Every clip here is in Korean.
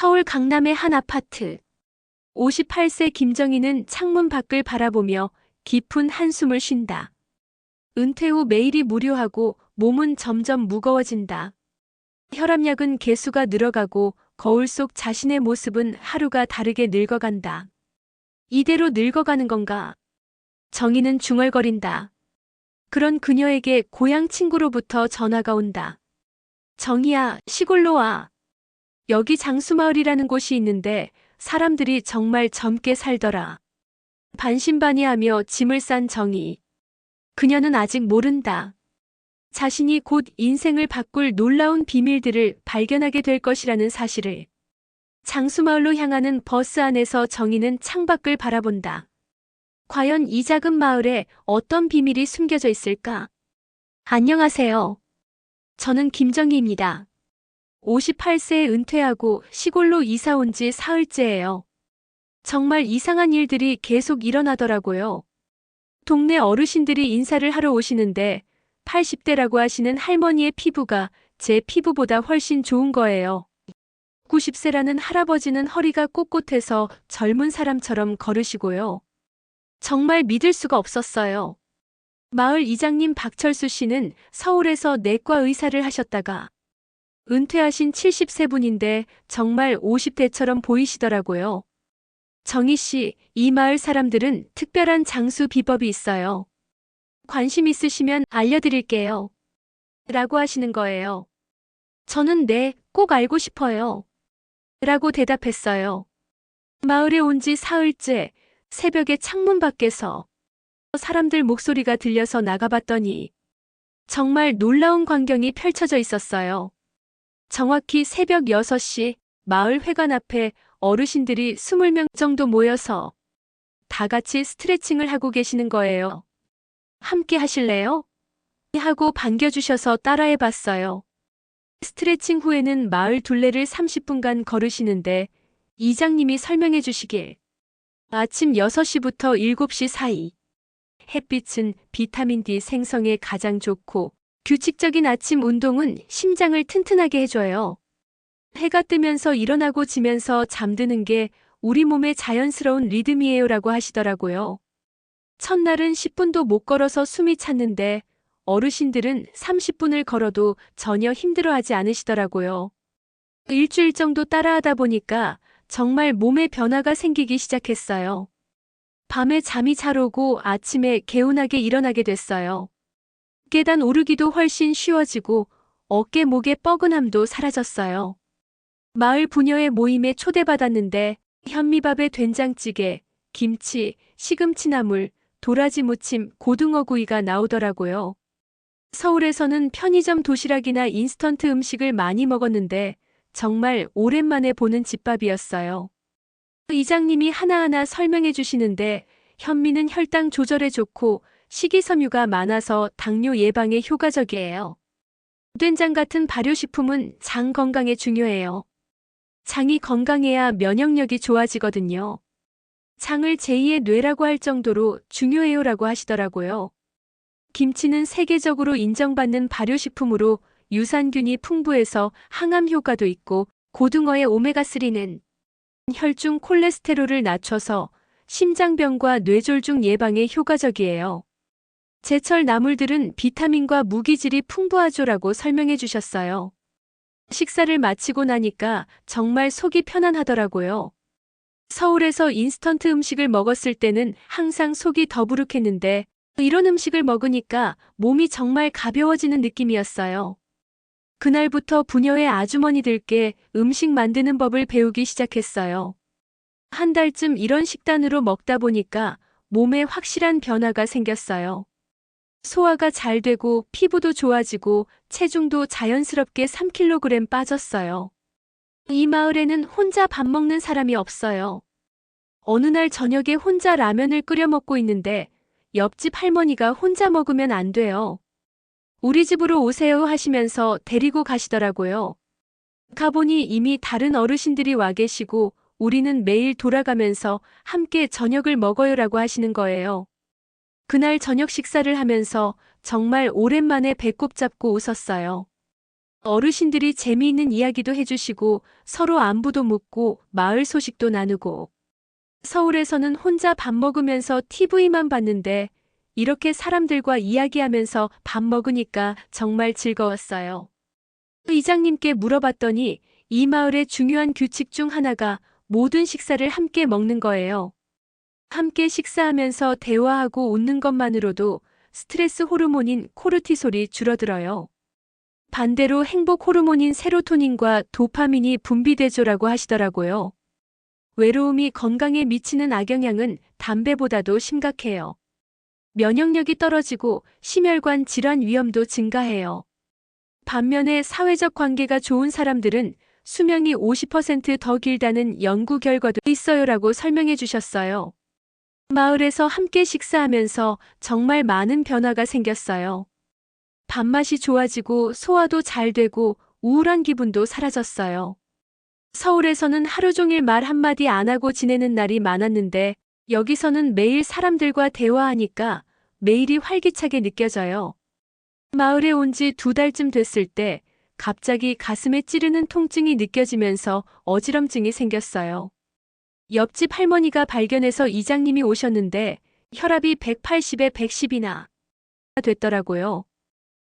서울 강남의 한 아파트. 58세 김정희는 창문 밖을 바라보며 깊은 한숨을 쉰다. 은퇴 후 매일이 무료하고 몸은 점점 무거워진다. 혈압약은 개수가 늘어가고 거울 속 자신의 모습은 하루가 다르게 늙어간다. 이대로 늙어가는 건가? 정희는 중얼거린다. 그런 그녀에게 고향 친구로부터 전화가 온다. 정희야, 시골로 와. 여기 장수마을이라는 곳이 있는데 사람들이 정말 젊게 살더라. 반신반의하며 짐을 싼 정희. 그녀는 아직 모른다. 자신이 곧 인생을 바꿀 놀라운 비밀들을 발견하게 될 것이라는 사실을. 장수마을로 향하는 버스 안에서 정희는 창밖을 바라본다. 과연 이 작은 마을에 어떤 비밀이 숨겨져 있을까? 안녕하세요. 저는 김정희입니다. 58세에 은퇴하고 시골로 이사 온 지 사흘째예요. 정말 이상한 일들이 계속 일어나더라고요. 동네 어르신들이 인사를 하러 오시는데 80대라고 하시는 할머니의 피부가 제 피부보다 훨씬 좋은 거예요. 90세라는 할아버지는 허리가 꼿꼿해서 젊은 사람처럼 걸으시고요. 정말 믿을 수가 없었어요. 마을 이장님 박철수 씨는 서울에서 내과 의사를 하셨다가 은퇴하신 70세 분인데 정말 50대처럼 보이시더라고요. 정희 씨, 이 마을 사람들은 특별한 장수 비법이 있어요. 관심 있으시면 알려드릴게요. 라고 하시는 거예요. 저는 네, 꼭 알고 싶어요. 라고 대답했어요. 마을에 온 지 사흘째, 새벽에 창문 밖에서 사람들 목소리가 들려서 나가봤더니 정말 놀라운 광경이 펼쳐져 있었어요. 정확히 새벽 6시 마을 회관 앞에 어르신들이 20명 정도 모여서 다 같이 스트레칭을 하고 계시는 거예요. 함께 하실래요? 하고 반겨주셔서 따라해봤어요. 스트레칭 후에는 마을 둘레를 30분간 걸으시는데 이장님이 설명해 주시길 아침 6시부터 7시 사이 햇빛은 비타민 D 생성에 가장 좋고 규칙적인 아침 운동은 심장을 튼튼하게 해줘요. 해가 뜨면서 일어나고 지면서 잠드는 게 우리 몸의 자연스러운 리듬이에요라고 하시더라고요. 첫날은 10분도 못 걸어서 숨이 찼는데 어르신들은 30분을 걸어도 전혀 힘들어하지 않으시더라고요. 일주일 정도 따라하다 보니까 정말 몸에 변화가 생기기 시작했어요. 밤에 잠이 잘 오고 아침에 개운하게 일어나게 됐어요. 계단 오르기도 훨씬 쉬워지고 어깨 목의 뻐근함도 사라졌어요. 마을 부녀의 모임에 초대받았는데 현미밥에 된장찌개, 김치, 시금치나물, 도라지 무침, 고등어 구이가 나오더라고요. 서울에서는 편의점 도시락이나 인스턴트 음식을 많이 먹었는데 정말 오랜만에 보는 집밥이었어요. 이장님이 하나하나 설명해 주시는데 현미는 혈당 조절에 좋고 식이섬유가 많아서 당뇨 예방에 효과적이에요. 된장 같은 발효식품은 장 건강에 중요해요. 장이 건강해야 면역력이 좋아지거든요. 장을 제2의 뇌라고 할 정도로 중요해요라고 하시더라고요. 김치는 세계적으로 인정받는 발효식품으로 유산균이 풍부해서 항암 효과도 있고 고등어의 오메가3는 혈중 콜레스테롤을 낮춰서 심장병과 뇌졸중 예방에 효과적이에요. 제철 나물들은 비타민과 무기질이 풍부하죠라고 설명해 주셨어요. 식사를 마치고 나니까 정말 속이 편안하더라고요. 서울에서 인스턴트 음식을 먹었을 때는 항상 속이 더부룩했는데 이런 음식을 먹으니까 몸이 정말 가벼워지는 느낌이었어요. 그날부터 부녀의 아주머니들께 음식 만드는 법을 배우기 시작했어요. 한 달쯤 이런 식단으로 먹다 보니까 몸에 확실한 변화가 생겼어요. 소화가 잘 되고 피부도 좋아지고 체중도 자연스럽게 3kg 빠졌어요. 이 마을에는 혼자 밥 먹는 사람이 없어요. 어느 날 저녁에 혼자 라면을 끓여 먹고 있는데 옆집 할머니가 혼자 먹으면 안 돼요. 우리 집으로 오세요 하시면서 데리고 가시더라고요. 가보니 이미 다른 어르신들이 와 계시고 우리는 매일 돌아가면서 함께 저녁을 먹어요라고 하시는 거예요. 그날 저녁 식사를 하면서 정말 오랜만에 배꼽 잡고 웃었어요. 어르신들이 재미있는 이야기도 해주시고 서로 안부도 묻고 마을 소식도 나누고 서울에서는 혼자 밥 먹으면서 TV만 봤는데 이렇게 사람들과 이야기하면서 밥 먹으니까 정말 즐거웠어요. 이장님께 물어봤더니 이 마을의 중요한 규칙 중 하나가 모든 식사를 함께 먹는 거예요. 함께 식사하면서 대화하고 웃는 것만으로도 스트레스 호르몬인 코르티솔이 줄어들어요. 반대로 행복 호르몬인 세로토닌과 도파민이 분비되죠라고 하시더라고요. 외로움이 건강에 미치는 악영향은 담배보다도 심각해요. 면역력이 떨어지고 심혈관 질환 위험도 증가해요. 반면에 사회적 관계가 좋은 사람들은 수명이 50%더 길다는 연구 결과도 있어요라고 설명해 주셨어요. 마을에서 함께 식사하면서 정말 많은 변화가 생겼어요. 밥맛이 좋아지고 소화도 잘 되고 우울한 기분도 사라졌어요. 서울에서는 하루 종일 말 한마디 안 하고 지내는 날이 많았는데 여기서는 매일 사람들과 대화하니까 매일이 활기차게 느껴져요. 마을에 온 지 2달쯤 됐을 때 갑자기 가슴에 찌르는 통증이 느껴지면서 어지럼증이 생겼어요. 옆집 할머니가 발견해서 이장님이 오셨는데 혈압이 180에 110이나 됐더라고요.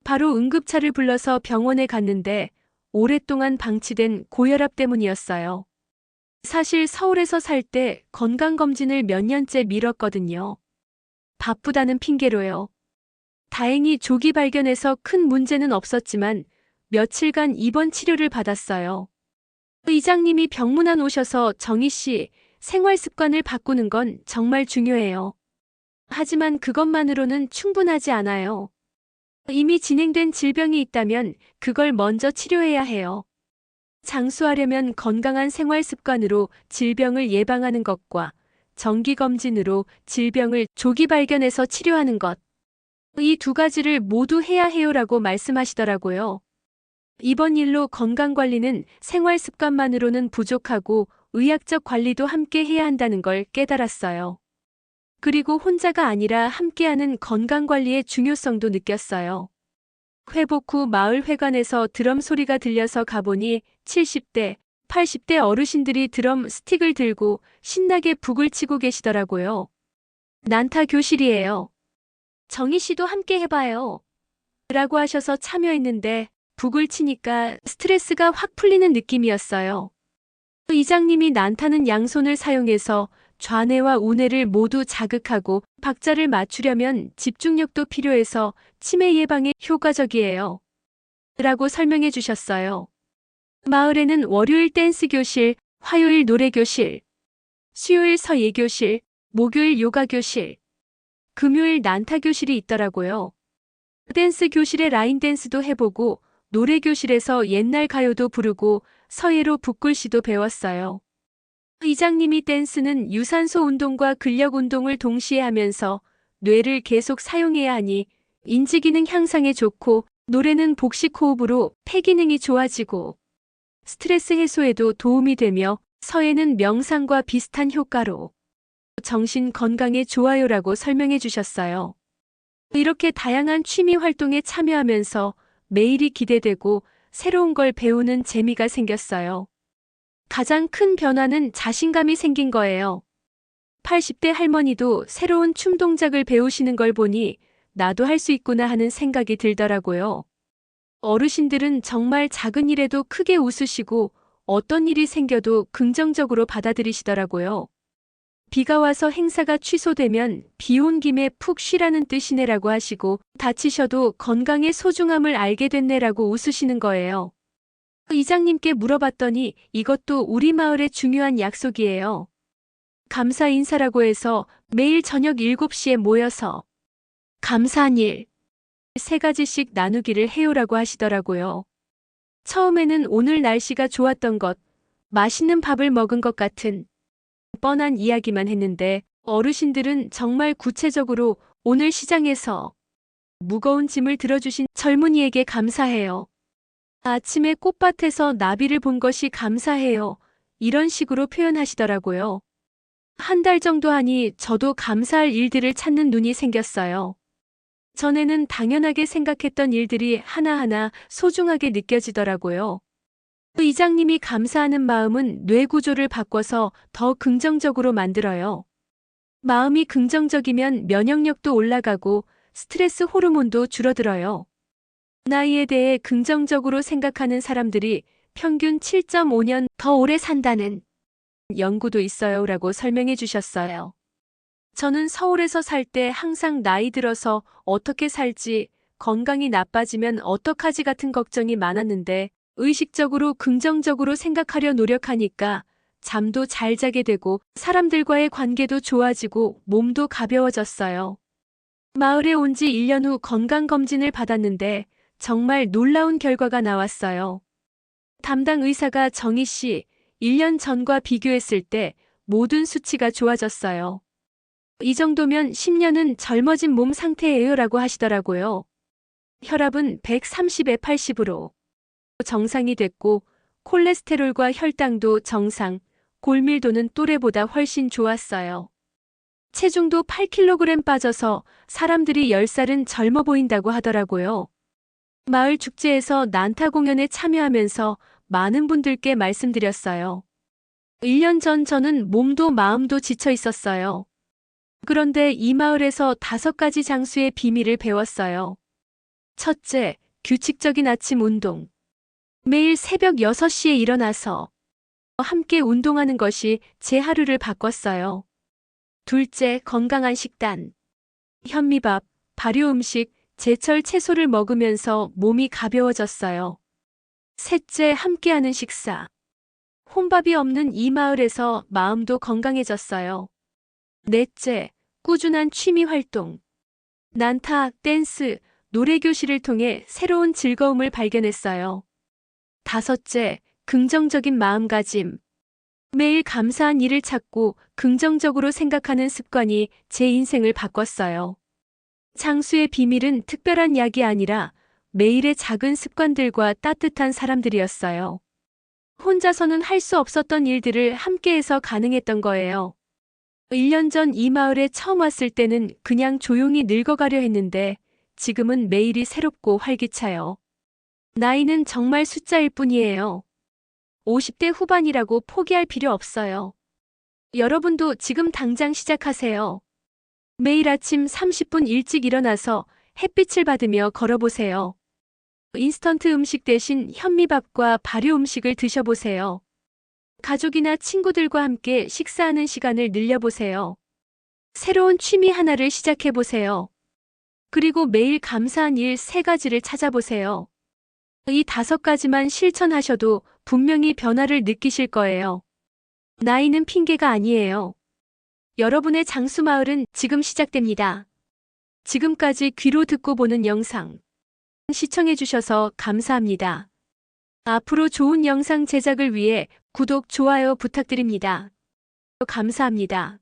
바로 응급차를 불러서 병원에 갔는데 오랫동안 방치된 고혈압 때문이었어요. 사실 서울에서 살 때 건강검진을 몇 년째 미뤘거든요. 바쁘다는 핑계로요. 다행히 조기 발견해서 큰 문제는 없었지만 며칠간 입원 치료를 받았어요. 이장님이 병문안 오셔서 정희 씨, 생활 습관을 바꾸는 건 정말 중요해요. 하지만 그것만으로는 충분하지 않아요. 이미 진행된 질병이 있다면 그걸 먼저 치료해야 해요. 장수하려면 건강한 생활 습관으로 질병을 예방하는 것과 정기검진으로 질병을 조기 발견해서 치료하는 것. 이 2가지를 모두 해야 해요라고 말씀하시더라고요. 이번 일로 건강관리는 생활 습관만으로는 부족하고 의학적 관리도 함께 해야 한다는 걸 깨달았어요. 그리고 혼자가 아니라 함께하는 건강관리의 중요성도 느꼈어요. 회복 후 마을 회관에서 드럼 소리가 들려서 가보니 70대, 80대 어르신들이 드럼 스틱을 들고 신나게 북을 치고 계시더라고요. 난타 교실이에요. 정희 씨도 함께 해봐요. 라고 하셔서 참여했는데 북을 치니까 스트레스가 확 풀리는 느낌이었어요. 이장님이 난타는 양손을 사용해서 좌뇌와 우뇌를 모두 자극하고 박자를 맞추려면 집중력도 필요해서 치매 예방에 효과적이에요. 라고 설명해 주셨어요. 마을에는 월요일 댄스 교실, 화요일 노래 교실, 수요일 서예 교실, 목요일 요가 교실, 금요일 난타 교실이 있더라고요. 댄스 교실에 라인 댄스도 해보고 노래 교실에서 옛날 가요도 부르고 서예로 붓글씨도 배웠어요. 이장님이 댄스는 유산소 운동과 근력 운동을 동시에 하면서 뇌를 계속 사용해야 하니 인지기능 향상에 좋고 노래는 복식 호흡으로 폐 기능이 좋아지고 스트레스 해소에도 도움이 되며 서예는 명상과 비슷한 효과로 정신 건강에 좋아요라고 설명해 주셨어요. 이렇게 다양한 취미 활동에 참여하면서 매일이 기대되고 새로운 걸 배우는 재미가 생겼어요. 가장 큰 변화는 자신감이 생긴 거예요. 80대 할머니도 새로운 춤 동작을 배우시는 걸 보니 나도 할 수 있구나 하는 생각이 들더라고요. 어르신들은 정말 작은 일에도 크게 웃으시고 어떤 일이 생겨도 긍정적으로 받아들이시더라고요. 비가 와서 행사가 취소되면 비 온 김에 푹 쉬라는 뜻이네라고 하시고 다치셔도 건강의 소중함을 알게 됐네라고 웃으시는 거예요. 이장님께 물어봤더니 이것도 우리 마을의 중요한 약속이에요. 감사 인사라고 해서 매일 저녁 7시에 모여서 감사한 일 3가지씩 나누기를 해요라고 하시더라고요. 처음에는 오늘 날씨가 좋았던 것, 맛있는 밥을 먹은 것 같은 뻔한 이야기만 했는데 어르신들은 정말 구체적으로 오늘 시장에서 무거운 짐을 들어주신 젊은이에게 감사해요. 아침에 꽃밭에서 나비를 본 것이 감사해요. 이런 식으로 표현하시더라고요. 한 달 정도 하니 저도 감사할 일들을 찾는 눈이 생겼어요. 전에는 당연하게 생각했던 일들이 하나하나 소중하게 느껴지더라고요. 이장님이 감사하는 마음은 뇌 구조를 바꿔서 더 긍정적으로 만들어요. 마음이 긍정적이면 면역력도 올라가고 스트레스 호르몬도 줄어들어요. 나이에 대해 긍정적으로 생각하는 사람들이 평균 7.5년 더 오래 산다는 연구도 있어요 라고 설명해 주셨어요. 저는 서울에서 살 때 항상 나이 들어서 어떻게 살지, 건강이 나빠지면 어떡하지 같은 걱정이 많았는데 의식적으로 긍정적으로 생각하려 노력하니까 잠도 잘 자게 되고 사람들과의 관계도 좋아지고 몸도 가벼워졌어요. 마을에 온 지 1년 후 건강검진을 받았는데 정말 놀라운 결과가 나왔어요. 담당 의사가 정희 씨, 1년 전과 비교했을 때 모든 수치가 좋아졌어요. 이 정도면 10년은 젊어진 몸 상태예요 라고 하시더라고요. 혈압은 130에 80으로 정상이 됐고 콜레스테롤과 혈당도 정상, 골밀도는 또래보다 훨씬 좋았어요. 체중도 8kg 빠져서 사람들이 10살은 젊어 보인다고 하더라고요. 마을 축제에서 난타 공연에 참여하면서 많은 분들께 말씀드렸어요. 1년 전 저는 몸도 마음도 지쳐 있었어요. 그런데 이 마을에서 5가지 장수의 비밀을 배웠어요. 첫째, 규칙적인 아침 운동. 매일 새벽 6시에 일어나서 함께 운동하는 것이 제 하루를 바꿨어요. 둘째, 건강한 식단. 현미밥, 발효 음식, 제철 채소를 먹으면서 몸이 가벼워졌어요. 셋째, 함께하는 식사. 혼밥이 없는 이 마을에서 마음도 건강해졌어요. 넷째, 꾸준한 취미 활동. 난타, 댄스, 노래 교실을 통해 새로운 즐거움을 발견했어요. 다섯째, 긍정적인 마음가짐. 매일 감사한 일을 찾고 긍정적으로 생각하는 습관이 제 인생을 바꿨어요. 장수의 비밀은 특별한 약이 아니라 매일의 작은 습관들과 따뜻한 사람들이었어요. 혼자서는 할 수 없었던 일들을 함께해서 가능했던 거예요. 1년 전 이 마을에 처음 왔을 때는 그냥 조용히 늙어가려 했는데 지금은 매일이 새롭고 활기차요. 나이는 정말 숫자일 뿐이에요. 50대 후반이라고 포기할 필요 없어요. 여러분도 지금 당장 시작하세요. 매일 아침 30분 일찍 일어나서 햇빛을 받으며 걸어보세요. 인스턴트 음식 대신 현미밥과 발효 음식을 드셔보세요. 가족이나 친구들과 함께 식사하는 시간을 늘려보세요. 새로운 취미 하나를 시작해보세요. 그리고 매일 감사한 일 3가지를 찾아보세요. 이 5가지만 실천하셔도 분명히 변화를 느끼실 거예요. 나이는 핑계가 아니에요. 여러분의 장수 마을은 지금 시작됩니다. 지금까지 귀로 듣고 보는 영상 시청해주셔서 감사합니다. 앞으로 좋은 영상 제작을 위해 구독, 좋아요 부탁드립니다. 감사합니다.